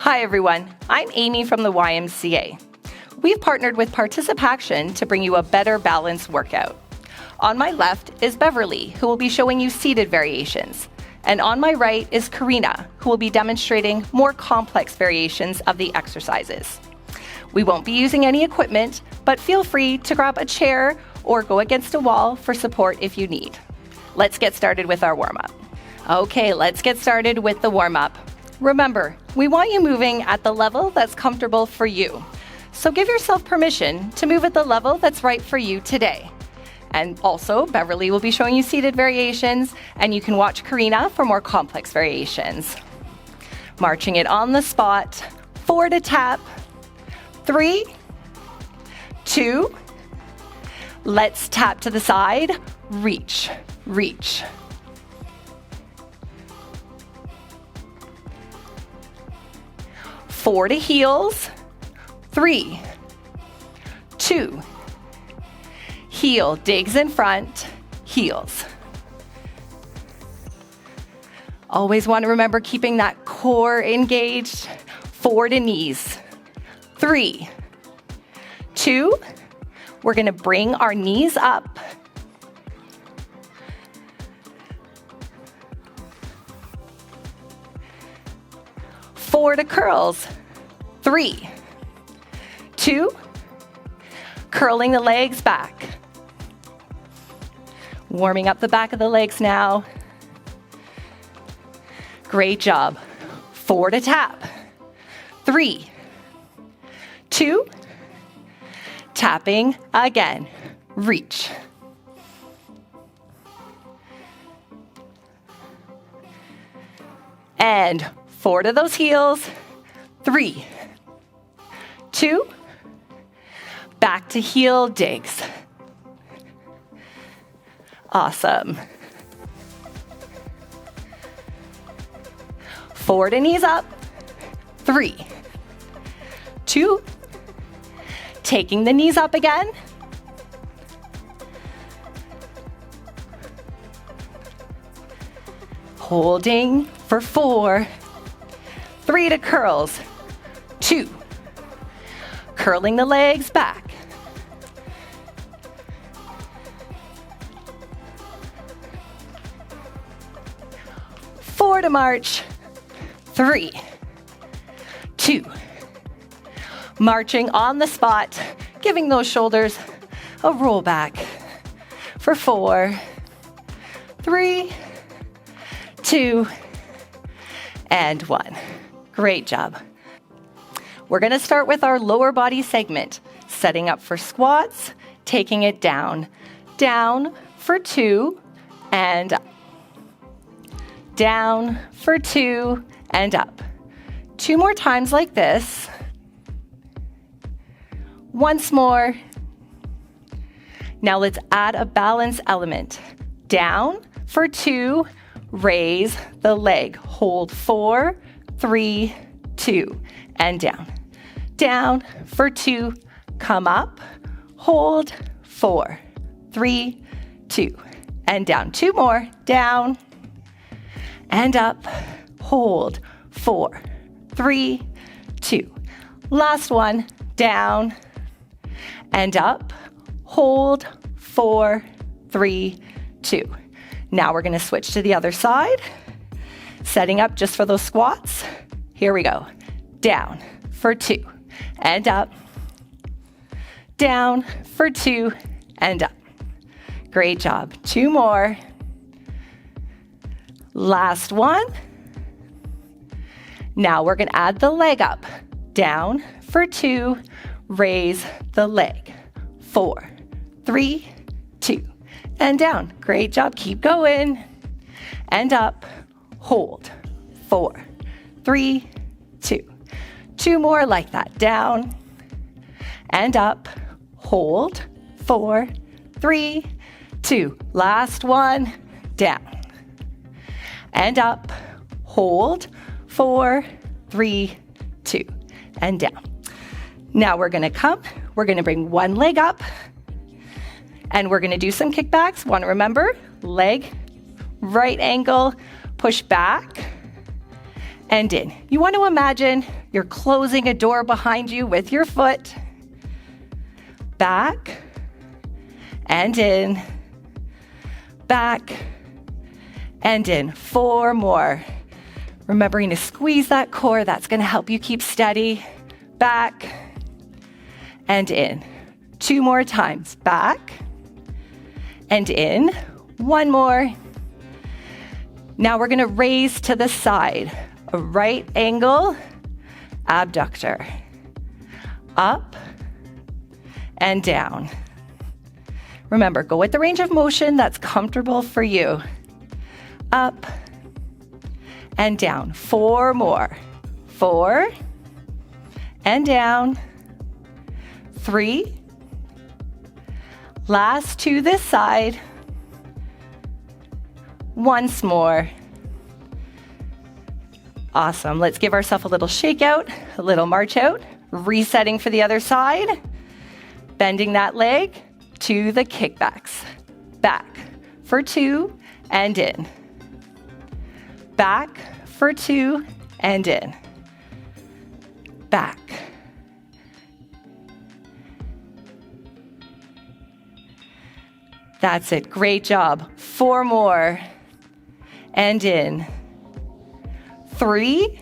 Hi everyone, I'm Amy from the YMCA. We've partnered with ParticipACTION to bring you a better balanced workout. On my left is Beverly, who will be showing you seated variations. And on my right is Karina, who will be demonstrating more complex variations of the exercises. We won't be using any equipment, but feel free to grab a chair or go against a wall for support if you need. Let's get started with our warm-up. Okay, let's get started with the warm-up. Remember, we want you moving at the level that's comfortable for you. So give yourself permission to move at the level that's right for you today. And also, Beverly will be showing you seated variations, and you can watch Karina for more complex variations. Marching it on the spot, 4 to tap, 3, 2, let's tap to the side, reach, reach. 4 to heels, 3, 2, heel, digs in front, heels. Always want to remember keeping that core engaged. 4 to knees, 3, 2, we're going to bring our knees up. 4 to curls, 3, 2, curling the legs back. Warming up the back of the legs now. Great job. 4 to tap, 3, 2, tapping again, reach. And 4 to those heels, 3, 2, back to heel digs. Awesome. 4 to knees up, 3, 2, taking the knees up again. Holding for 4, 3 to curls, 2, curling the legs back. 4 to march, 3, 2, marching on the spot, giving those shoulders a roll back for 4, 3, 2, and 1. Great job. We're going to start with our lower body segment, setting up for squats, taking it down. Down for 2 and up. Down for 2 and up. 2 more times like this. Once more. Now let's add a balance element. Down for 2, raise the leg. Hold 4, 3, 2, and down. Down for 2, come up, hold, 4, 3, 2, and down. 2 more, down, and up, hold, 4, 3, 2. Last one, down, and up, hold, 4, 3, 2. Now we're going to switch to the other side, setting up just for those squats. Here we go. Down for 2 and up. Down for 2 and up. Great job. 2 more. Last one. Now we're going to add the leg up. Down for 2, raise the leg. 4, 3, 2, and down. Great job. Keep going. And up. Hold. 4, 3, 2. 2 more like that. Down and up. Hold. 4, 3, 2. Last one. Down and up. Hold. 4, 3, 2, and down. Now we're going to bring one leg up, and we're going to do some kickbacks. Want to remember, leg, right angle, push back, and in. You want to imagine You're closing a door behind you with your foot. Back and in. Back and in. 4 more. Remembering to squeeze that core. That's going to help you keep steady. Back and in. 2 more times. Back and in. 1 more. Now we're going to raise to the side. A right angle abductor. Up and down. Remember, go with the range of motion that's comfortable for you. Up and down. 4 more. 4 and down. 3. Last 2 this side. Once more. Awesome. Let's give ourselves a little shake out, a little march out, resetting for the other side, bending that leg to the kickbacks. Back for 2 and in. Back for 2 and in. Back. That's it. Great job. 4 more. And in. 3.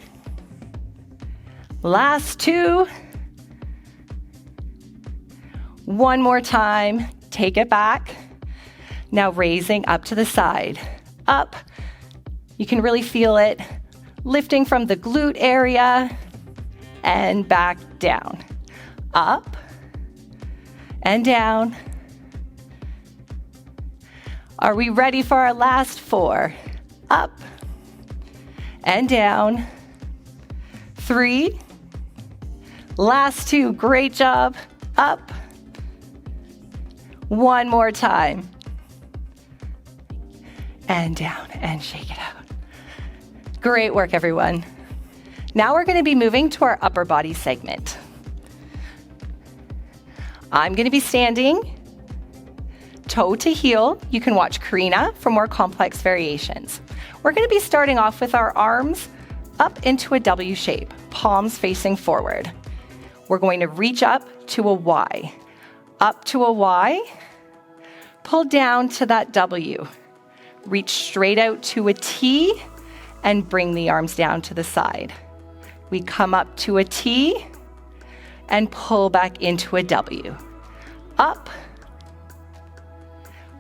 Last 2. 1 more time. Take it back. Now raising up to the side. Up. You can really feel it. Lifting from the glute area. And back down. Up. And down. Are we ready for our last 4? Up and down. 3. Last 2. Great job. Up. 1 more time. And down and shake it out. Great work, everyone. Now we're going to be moving to our upper body segment. I'm going to be standing toe to heel. You can watch Karina for more complex variations. We're going to be starting off with our arms up into a W shape, palms facing forward. We're going to reach up to a Y. Up to a Y, pull down to that W. Reach straight out to a T and bring the arms down to the side. We come up to a T and pull back into a W. Up,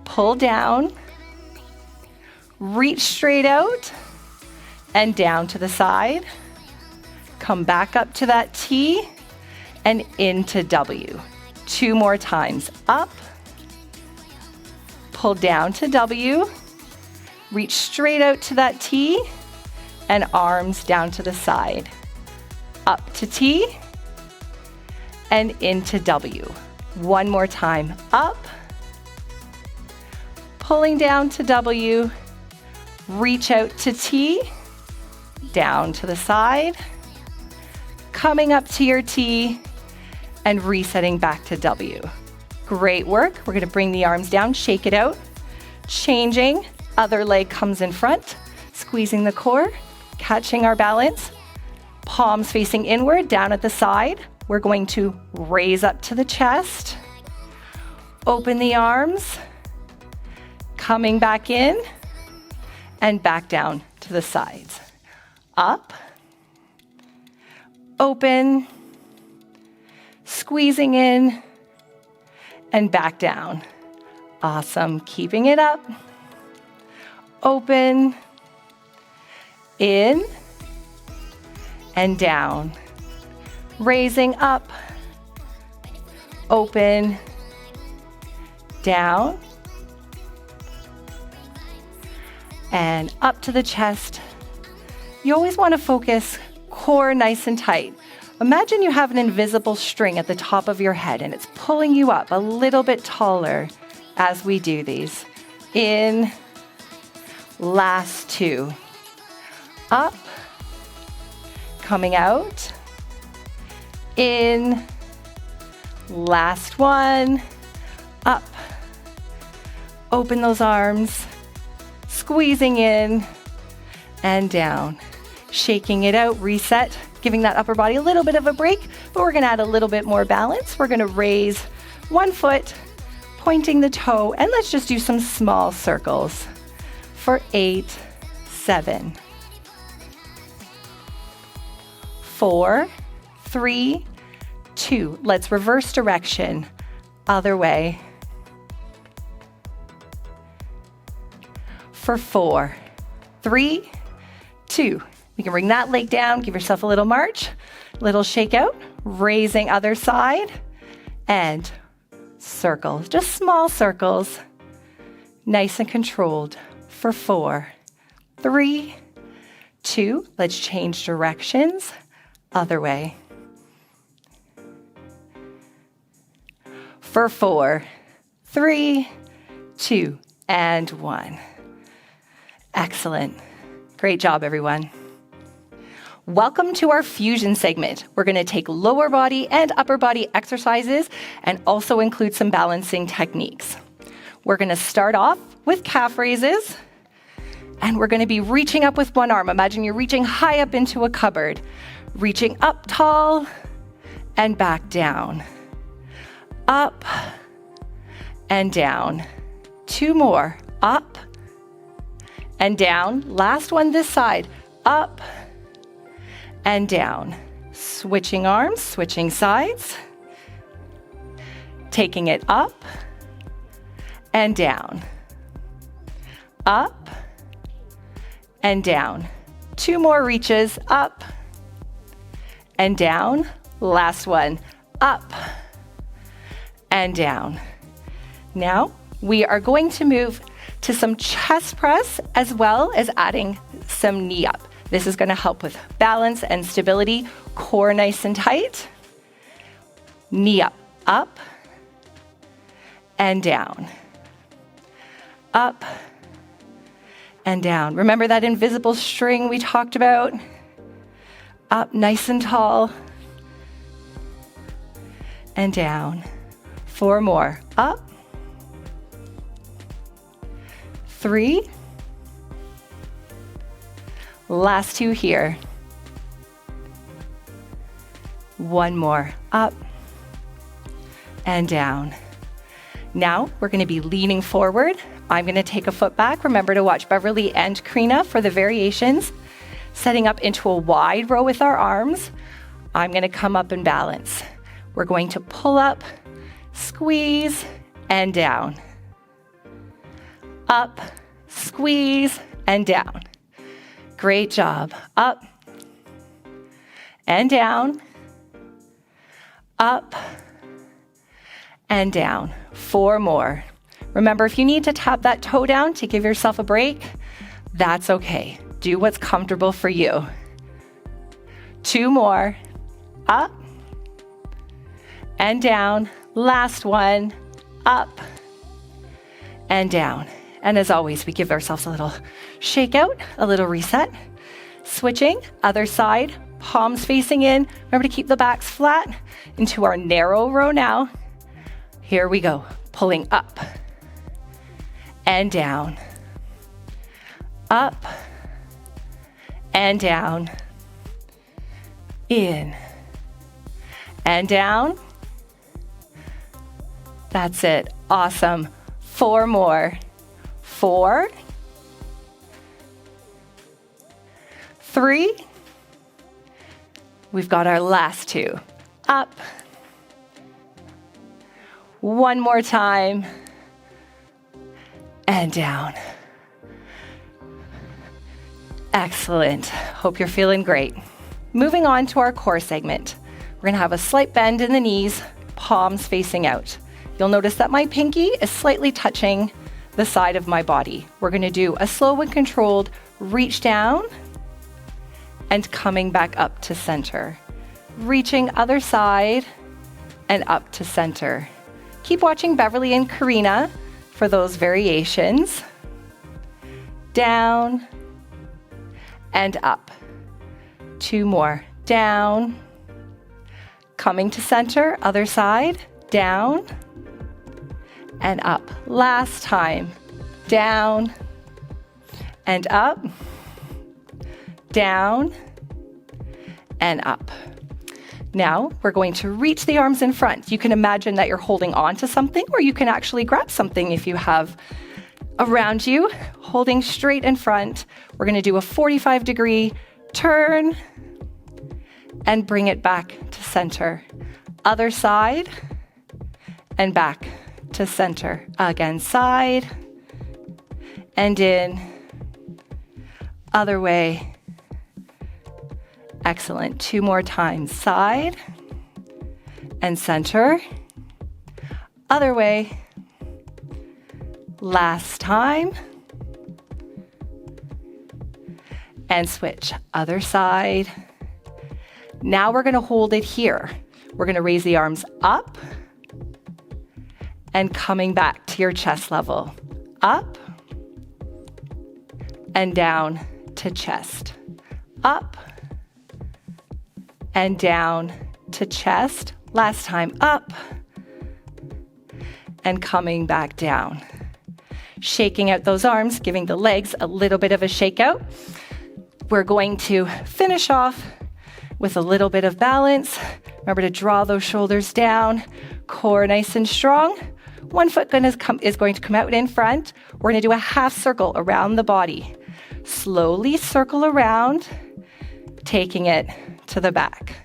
pull down, reach straight out and down to the side. Come back up to that T and into W. 2 more times. Up, pull down to W, reach straight out to that T and arms down to the side. Up to T and into W. 1 more time. Up, pulling down to W, reach out to T, down to the side, coming up to your T, and resetting back to W. Great work. We're going to bring the arms down, shake it out, changing. Other leg comes in front, squeezing the core, catching our balance, palms facing inward, down at the side. We're going to raise up to the chest, open the arms, coming back in, and back down to the sides. Up, open, squeezing in, and back down. Awesome. Keeping it up. Open, in, and down. Raising up, open, down, and up to the chest. You always want to focus core nice and tight. Imagine you have an invisible string at the top of your head and it's pulling you up a little bit taller as we do these. In, last 2. Up, coming out, in, last 1, up, open those arms, squeezing in and down, shaking it out, reset, giving that upper body a little bit of a break, but we're gonna add a little bit more balance. We're gonna raise one foot, pointing the toe, and let's just do some small circles for 8, 7, 4, 3, 2. Let's reverse direction. Other way. For 4, 3, 2. You can bring that leg down, give yourself a little march, little shake out, raising other side, and circles, just small circles, nice and controlled. For 4, 3, 2. Let's change directions. Other way. For 4, 3, 2, and 1. Excellent. Great job, everyone. Welcome to our fusion segment. We're going to take lower body and upper body exercises and also include some balancing techniques. We're going to start off with calf raises, and we're going to be reaching up with one arm. Imagine you're reaching high up into a cupboard. Reaching up tall and back down. Up and down. 2 more. Up and down. Last one this side. Up and down. Switching arms, switching sides. Taking it up and down. Up and down. 2 more reaches. Up and down. Last one. Up and down. Now we are going to move to some chest press as well as adding some knee up. This is going to help with balance and stability. Core nice and tight. Knee up. Up and down. Up and down. Remember that invisible string we talked about? Up nice and tall and down. 4 more. Up. 3. Last 2 here. 1 more. Up and down. Now we're going to be leaning forward. I'm going to take a foot back. Remember to watch Beverly and Karina for the variations. Setting up into a wide row with our arms. I'm going to come up and balance. We're going to pull up, squeeze, and down. Up, squeeze, and down. Great job. Up and down. Up and down. 4 more. Remember, if you need to tap that toe down to give yourself a break, that's okay. Do what's comfortable for you. 2 more. Up and down. Last one. Up and down. And as always, we give ourselves a little shake out, a little reset. Switching, other side, palms facing in. Remember to keep the backs flat into our narrow row now. Here we go. Pulling up and down. Up and down. In and down. That's it. Awesome. 4 more. 4, 3. We've got our last 2. Up. 1 more time. And down. Excellent. Hope you're feeling great. Moving on to our core segment. We're going to have a slight bend in the knees, palms facing out. You'll notice that my pinky is slightly touching the side of my body. We're going to do a slow and controlled reach down and coming back up to center. Reaching other side and up to center. Keep watching Beverly and Karina for those variations. Down and up. 2 more. Down. Coming to center, other side. Down and up. Last time. Down and up. Down and up. Now we're going to reach the arms in front. You can imagine that you're holding on to something, or you can actually grab something if you have around you, holding straight in front. We're going to do a 45-degree turn and bring it back to center. Other side and back to center. Again, side and in. Other way. Excellent. 2 more times. Side and center. Other way. Last time. And switch. Other side. Now we're going to hold it here. We're going to raise the arms up and coming back to your chest level. Up and down to chest. Up and down to chest. Last time, up and coming back down. Shaking out those arms, giving the legs a little bit of a shake out. We're going to finish off with a little bit of balance. Remember to draw those shoulders down, core nice and strong. One foot is going to come out in front. We're going to do a half circle around the body. Slowly circle around, taking it to the back,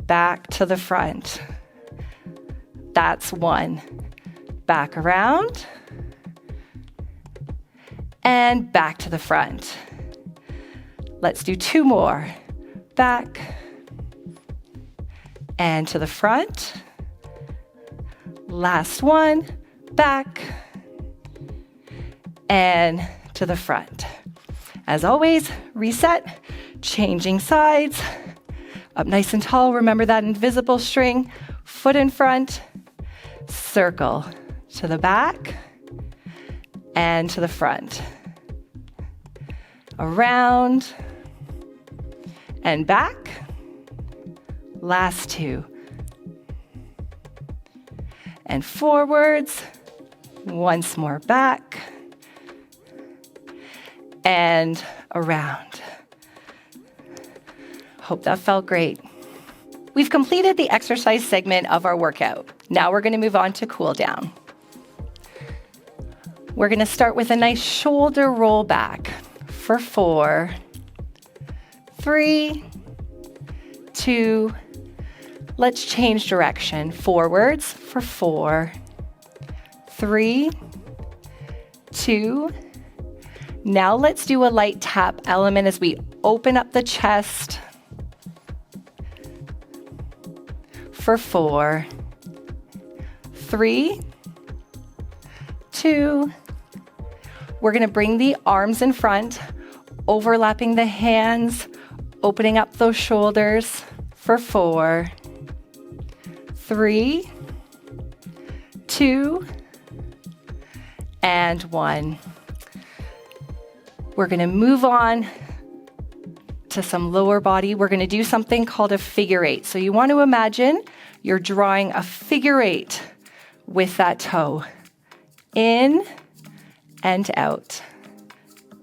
back to the front. That's 1. Back around, and back to the front. Let's do 2 more. Back and to the front. Last one, back and to the front. As always, reset, changing sides. Up nice and tall, remember that invisible string. Foot in front, circle to the back and to the front. Around and back. Last 2. And forwards. Once more back. And around. Hope that felt great. We've completed the exercise segment of our workout. Now we're going to move on to cool down. We're going to start with a nice shoulder roll back for 4, 3, 2, let's change direction. Forwards for 4, 3, 2. Now let's do a light tap element as we open up the chest for 4, 3, 2. We're going to bring the arms in front, overlapping the hands, opening up those shoulders for 4, 3, 2, and 1. We're going to move on to some lower body. We're going to do something called a figure 8. So you want to imagine you're drawing a figure 8 with that toe. In and out.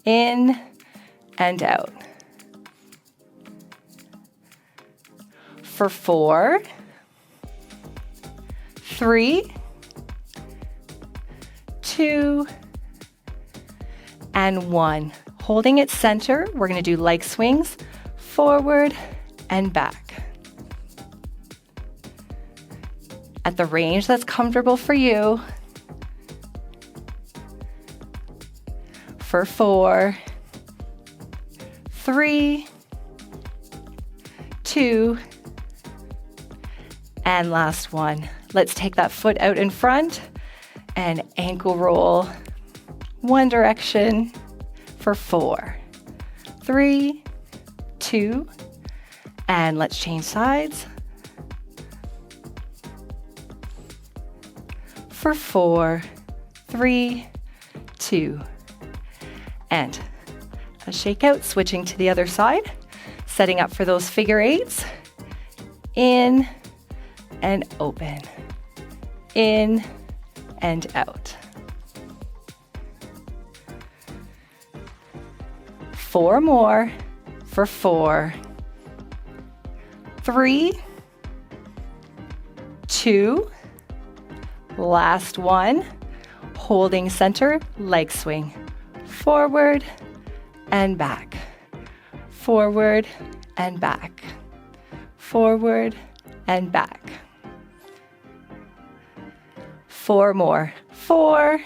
In and out. For 4, 3, 2, and 1. Holding it center, we're going to do leg swings, forward and back. At the range that's comfortable for you. For 4, 3, 2, and last one. Let's take that foot out in front and ankle roll. One direction for 4, 3, 2, and let's change sides. For 4, 3, 2, and a shake out, switching to the other side, setting up for those figure 8s. In and open. In and out. 4 more for 4, 3, 2, last one. Holding center, leg swing. Forward and back. Forward and back. Forward and back. 4 more. 4,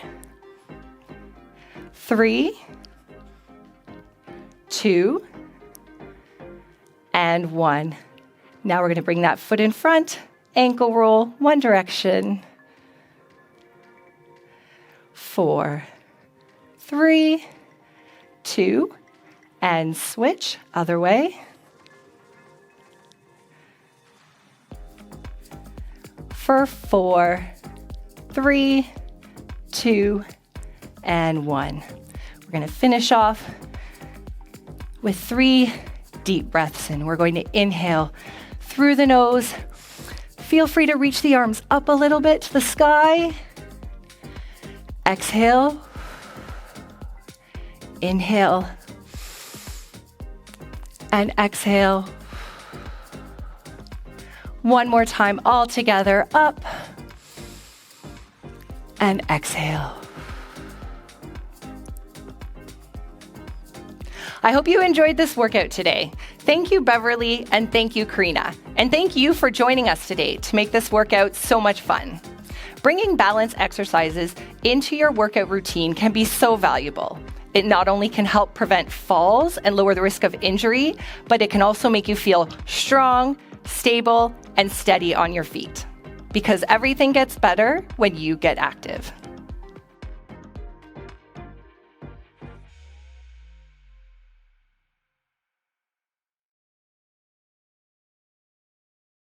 3, 2, and 1. Now we're going to bring that foot in front, ankle roll, one direction. 4, 3, 2, and switch, other way. For 4, 3, 2, and 1. We're going to finish off with 3 deep breaths in. We're going to inhale through the nose. Feel free to reach the arms up a little bit to the sky. Exhale. Inhale. And exhale. One more time, all together, up. And exhale. I hope you enjoyed this workout today. Thank you, Beverly, and thank you, Karina. And thank you for joining us today to make this workout so much fun. Bringing balance exercises into your workout routine can be so valuable. It not only can help prevent falls and lower the risk of injury, but it can also make you feel strong, stable, and steady on your feet. Because everything gets better when you get active.